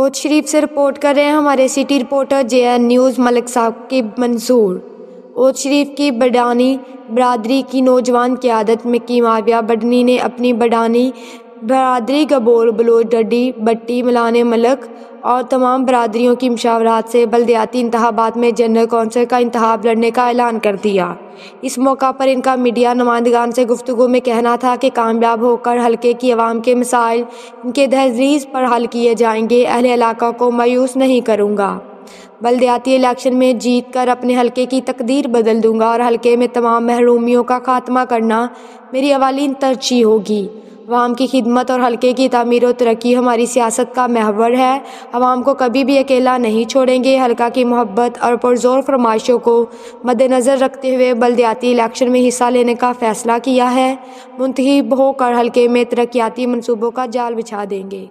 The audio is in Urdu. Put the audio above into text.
کوچ شریف سے رپورٹ کر رہے ہیں ہمارے سٹی رپورٹر JN نیوز ملک ثاقب منصور۔ کوچ شریف کی بڈانی برادری کی نوجوان قیادت مکی معاویہ بڈنی نے اپنی بڈانی برادری گبور بلوچ ڈڈی بٹی ملان ملک اور تمام برادریوں کی مشاورت سے بلدیاتی انتخابات میں جنرل کونسل کا انتخاب لڑنے کا اعلان کر دیا۔ اس موقع پر ان کا میڈیا نمائندگان سے گفتگو میں کہنا تھا کہ کامیاب ہو کر حلقے کی عوام کے مسائل ان کے دہلیز پر حل کیے جائیں گے۔ اہل علاقہ کو مایوس نہیں کروں گا۔ بلدیاتی الیکشن میں جیت کر اپنے حلقے کی تقدیر بدل دوں گا اور حلقے میں تمام محرومیوں کا خاتمہ کرنا میری اولین ترجیح ہوگی۔ عوام کی خدمت اور حلقے کی تعمیر و ترقی ہماری سیاست کا محور ہے۔ عوام کو کبھی بھی اکیلا نہیں چھوڑیں گے۔ حلقہ کی محبت اور پرزور فرمائشوں کو مد نظر رکھتے ہوئے بلدیاتی الیکشن میں حصہ لینے کا فیصلہ کیا ہے۔ منتخب ہو کر حلقے میں ترقیاتی منصوبوں کا جال بچھا دیں گے۔